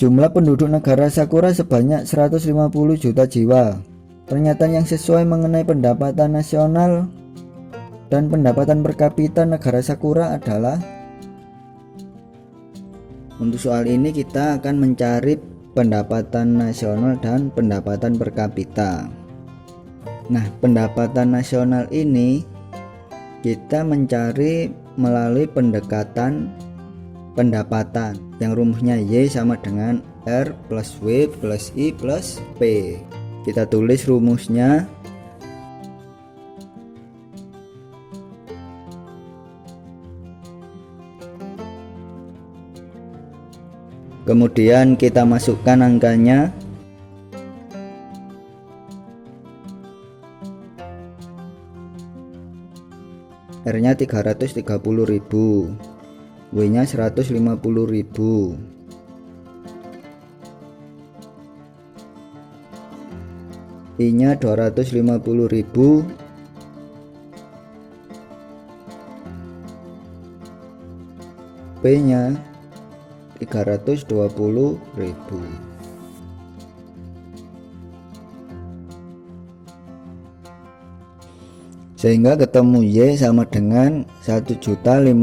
Jumlah penduduk negara Sakura sebanyak 150 juta jiwa. Pernyataan yang sesuai mengenai pendapatan nasional dan pendapatan per kapita negara Sakura adalah, untuk soal ini kita akan mencari pendapatan nasional dan pendapatan per kapita. Nah, pendapatan nasional ini kita mencari melalui pendekatan pendapatan yang rumusnya Y sama dengan R plus W plus I plus P. Kita tulis rumusnya. Kemudian kita masukkan angkanya. R-nya 330.000, W-nya 150.000, I-nya 250.000, P-nya 320.000. Sehingga ketemu Y sama dengan 1.050.000.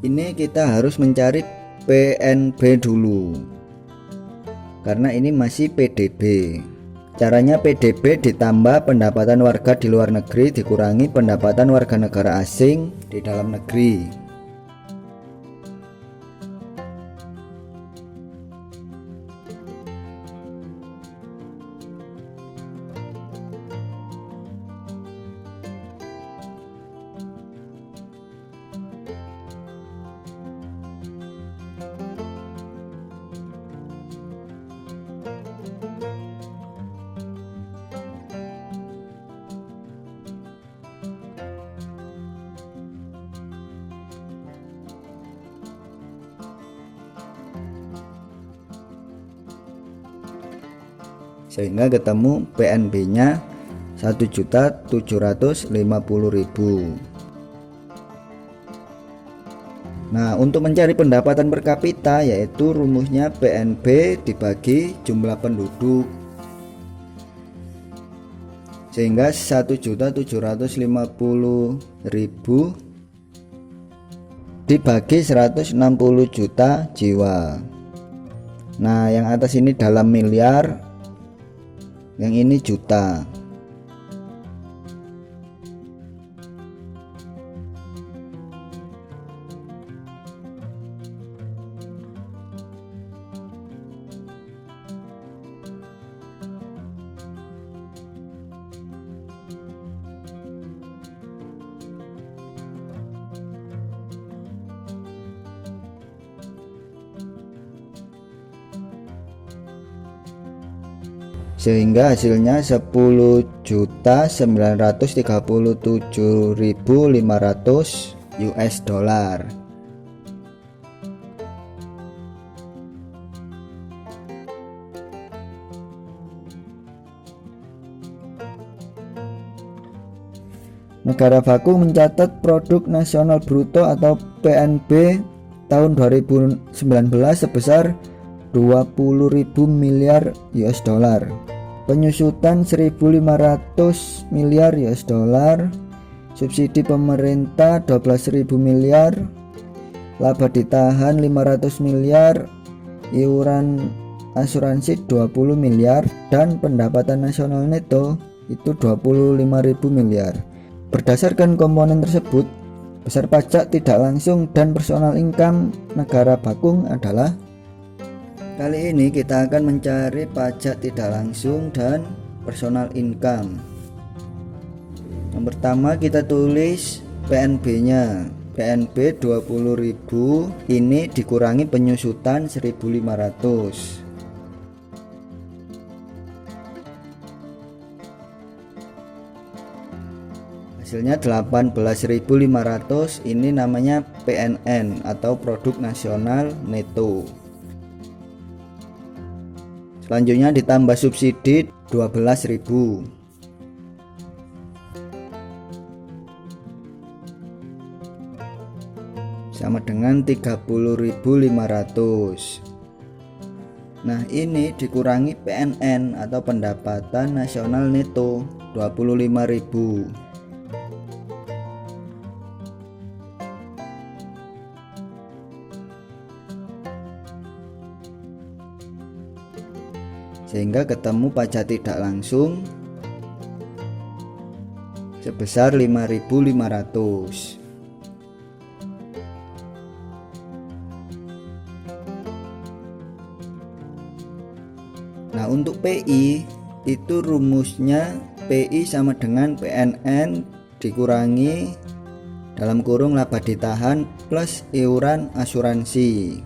Ini kita harus mencari PNB dulu, karena ini masih PDB. Caranya PDB ditambah pendapatan warga di luar negeri dikurangi pendapatan warga negara asing di dalam negeri. Sehingga ketemu PNB-nya 1.750.000. Nah, untuk mencari pendapatan per kapita yaitu rumusnya PNB dibagi jumlah penduduk. Sehingga 1.750.000 dibagi 160 juta jiwa. Nah, yang atas ini dalam miliar, yang ini juta. Sehingga hasilnya 10.937.500 US dollar. Negara baku mencatat produk nasional bruto atau PNB tahun 2019 sebesar 20.000 miliar US dollar. Penyusutan 1.500 miliar US dollar, subsidi pemerintah 12.000 miliar, laba ditahan 500 miliar, iuran asuransi 20 miliar, dan pendapatan nasional neto itu 25.000 miliar. Berdasarkan komponen tersebut, besar pajak tidak langsung dan personal income negara bakung adalah. Kali ini kita akan mencari pajak tidak langsung dan personal income. Yang pertama kita tulis PNB-nya. PNB 20.000, ini dikurangi penyusutan 1.500. Hasilnya 18.500, ini namanya PNN atau produk nasional neto. Selanjutnya ditambah subsidi 12.000. sama dengan 30.500. Nah, ini dikurangi PNN atau pendapatan nasional neto 25.000. Sehingga ketemu pajak tidak langsung sebesar 5.500. Nah, untuk PI itu rumusnya PI sama dengan PNN dikurangi dalam kurung laba ditahan plus iuran asuransi.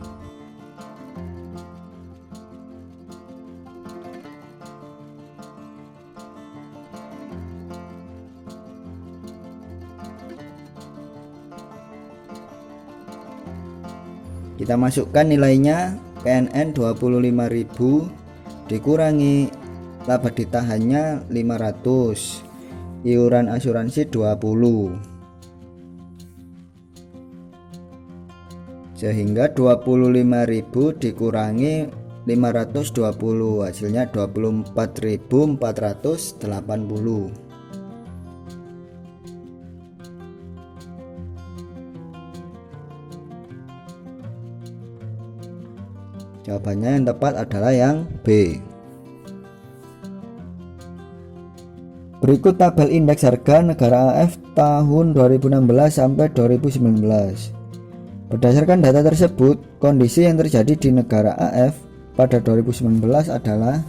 Kita masukkan nilainya, PNN 25.000 dikurangi laba ditahannya 500, iuran asuransi 20, sehingga 25.000 dikurangi 520, hasilnya 24.480. Jawabannya yang tepat adalah yang B. Berikut tabel indeks harga negara AF tahun 2016 sampai 2019. Berdasarkan data tersebut, kondisi yang terjadi di negara AF pada 2019 adalah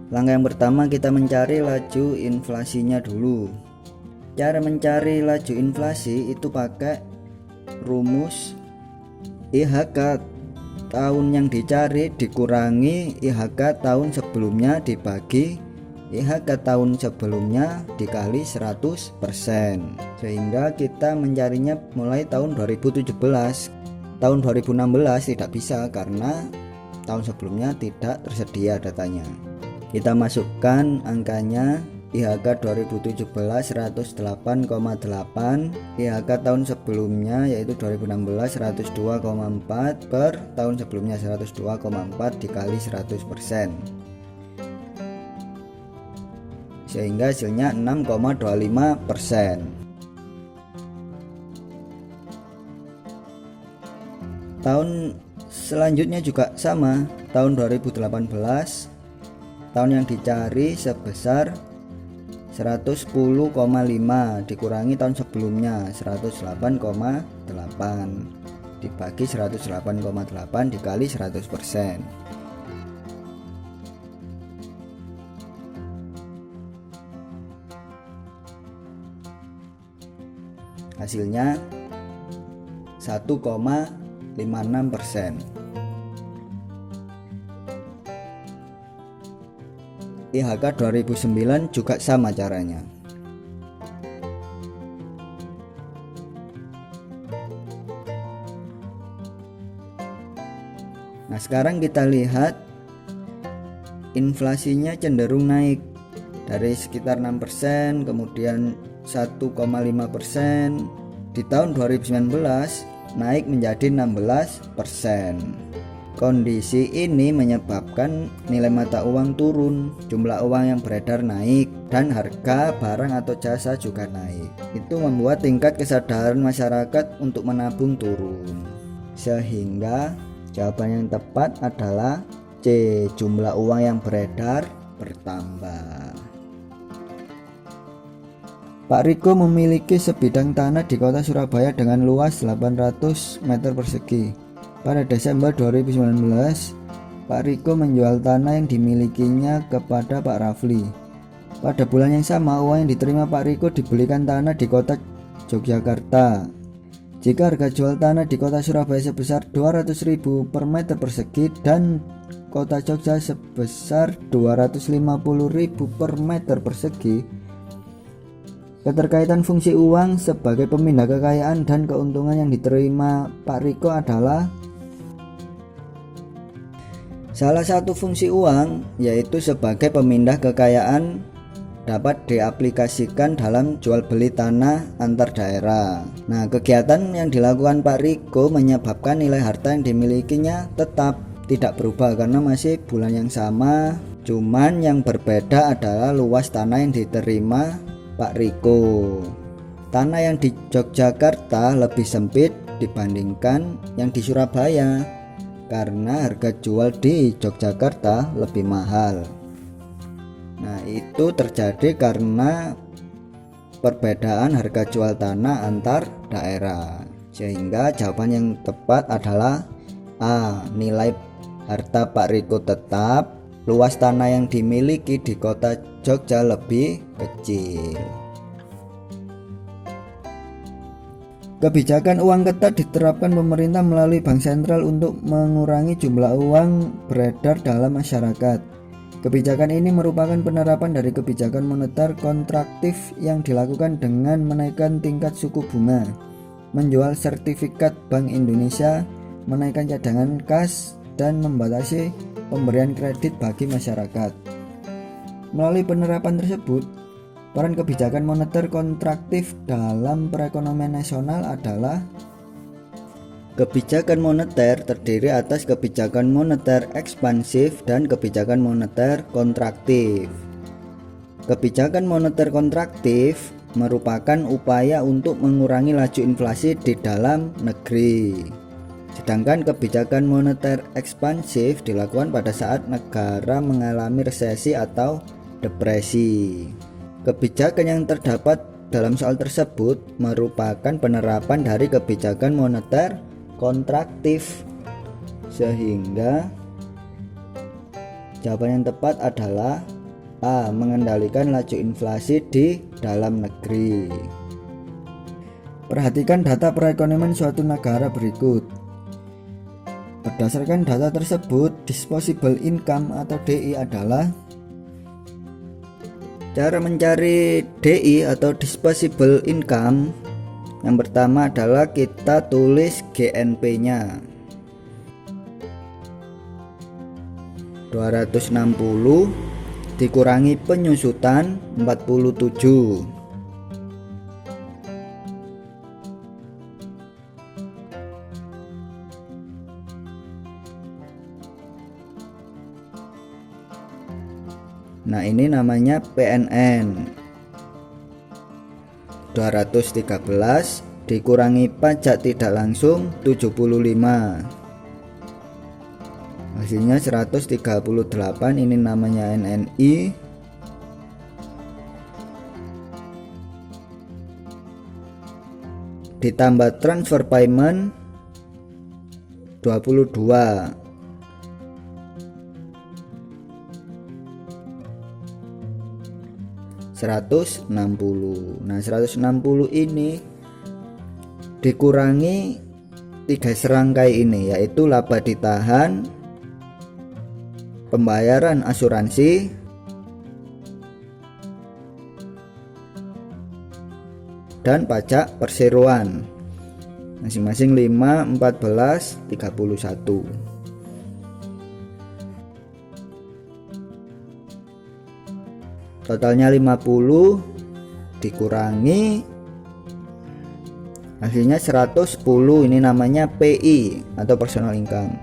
langkah yang pertama, kita mencari laju inflasinya dulu. Cara mencari laju inflasi itu pakai rumus IHK tahun yang dicari dikurangi IHK tahun sebelumnya dibagi IHK tahun sebelumnya dikali 100%, sehingga kita mencarinya mulai tahun 2017. Tahun 2016 tidak bisa karena tahun sebelumnya tidak tersedia datanya. Kita masukkan angkanya, IHK 2017 108,8, IHK tahun sebelumnya yaitu 2016 102,4 per tahun sebelumnya 102,4 dikali 100%, sehingga hasilnya 6,25%. Tahun selanjutnya juga sama, tahun 2018 tahun yang dicari sebesar 110,5 dikurangi tahun sebelumnya 108,8 dibagi 108,8 dikali 100%, hasilnya 1,56%. IHK 2009 juga sama caranya. Nah, sekarang kita lihat inflasinya cenderung naik dari sekitar 6%, kemudian 1,5%, di tahun 2019 naik menjadi 16%. Kondisi ini menyebabkan nilai mata uang turun, jumlah uang yang beredar naik, dan harga barang atau jasa juga naik. Itu membuat tingkat kesadaran masyarakat untuk menabung turun. Sehingga jawaban yang tepat adalah C, jumlah uang yang beredar bertambah. Pak Riko memiliki sebidang tanah di kota Surabaya dengan luas 800 meter persegi. Pada Desember 2019, Pak Riko menjual tanah yang dimilikinya kepada Pak Rafli. Pada bulan yang sama, uang yang diterima Pak Riko dibelikan tanah di kota Yogyakarta. Jika harga jual tanah di kota Surabaya sebesar 200.000 per meter persegi dan kota Jogja sebesar 250.000 per meter persegi, keterkaitan fungsi uang sebagai pemindah kekayaan dan keuntungan yang diterima Pak Riko adalah Salah satu fungsi uang yaitu sebagai pemindah kekayaan dapat diaplikasikan dalam jual beli tanah antar daerah. Nah, kegiatan yang dilakukan Pak Riko menyebabkan nilai harta yang dimilikinya tetap tidak berubah karena masih bulan yang sama. Cuman yang berbeda adalah luas tanah yang diterima Pak Riko. Tanah yang di Yogyakarta lebih sempit dibandingkan yang di Surabaya karena harga jual di Yogyakarta lebih mahal. Nah, itu terjadi karena perbedaan harga jual tanah antar daerah. Sehingga jawaban yang tepat adalah A. Nilai harta Pak Riko tetap, luas tanah yang dimiliki di kota Jogja lebih kecil. Kebijakan uang ketat diterapkan pemerintah melalui Bank Sentral untuk mengurangi jumlah uang beredar dalam masyarakat. Kebijakan ini merupakan penerapan dari kebijakan moneter kontraktif yang dilakukan dengan menaikkan tingkat suku bunga, menjual sertifikat Bank Indonesia, menaikkan cadangan kas, dan membatasi pemberian kredit bagi masyarakat. Melalui penerapan tersebut, peran kebijakan moneter kontraktif dalam perekonomian nasional adalah: kebijakan moneter terdiri atas kebijakan moneter ekspansif dan kebijakan moneter kontraktif. Kebijakan moneter kontraktif merupakan upaya untuk mengurangi laju inflasi di dalam negeri. Sedangkan kebijakan moneter ekspansif dilakukan pada saat negara mengalami resesi atau depresi. Kebijakan yang terdapat dalam soal tersebut merupakan penerapan dari kebijakan moneter kontraktif, sehingga jawaban yang tepat adalah A. Mengendalikan laju inflasi di dalam negeri. Perhatikan data perekonomian suatu negara berikut. Berdasarkan data tersebut, disposable income atau DI adalah: cara mencari DI atau disposable income, yang pertama adalah kita tulis GNP-nya 260 dikurangi penyusutan 47. Nah, ini namanya PNN. 213 dikurangi pajak tidak langsung 75, hasilnya 138. Ini namanya NNI. Ditambah transfer payment 22, $160. Nah, 160 ini dikurangi 3 serangkai ini, yaitu laba ditahan, pembayaran asuransi, dan pajak perseroan, masing-masing 5, 14, 31. Totalnya 50 dikurangi hasilnya 110. Ini namanya PI atau personal income.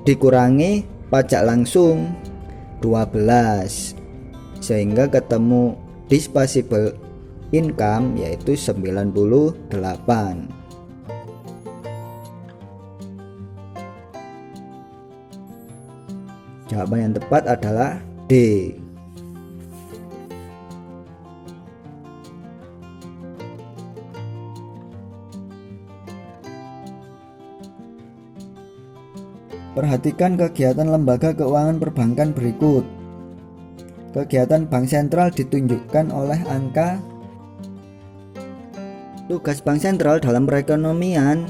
Dikurangi pajak langsung 12, sehingga ketemu disposable income yaitu 98. Jawaban yang tepat adalah D. Perhatikan kegiatan lembaga keuangan perbankan berikut. Kegiatan bank sentral ditunjukkan oleh angka. Tugas bank sentral dalam perekonomian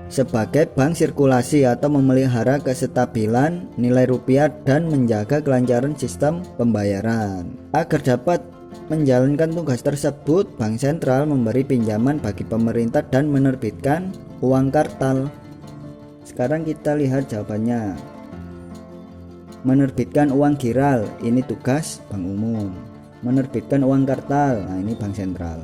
sebagai bank sirkulasi atau memelihara kestabilan nilai rupiah dan menjaga kelancaran sistem pembayaran. Agar dapat menjalankan tugas tersebut, bank sentral memberi pinjaman bagi pemerintah dan menerbitkan uang kartal. Sekarang kita lihat jawabannya. Menerbitkan uang giral, ini tugas bank umum. Menerbitkan uang kartal, nah ini bank sentral.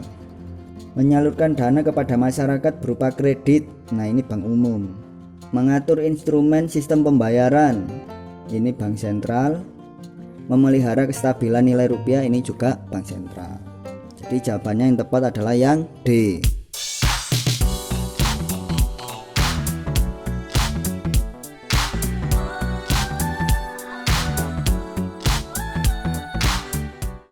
Menyalurkan dana kepada masyarakat berupa kredit, nah ini bank umum. Mengatur instrumen sistem pembayaran, ini bank sentral. Memelihara kestabilan nilai rupiah, ini juga bank sentral. Jadi jawabannya yang tepat adalah yang D.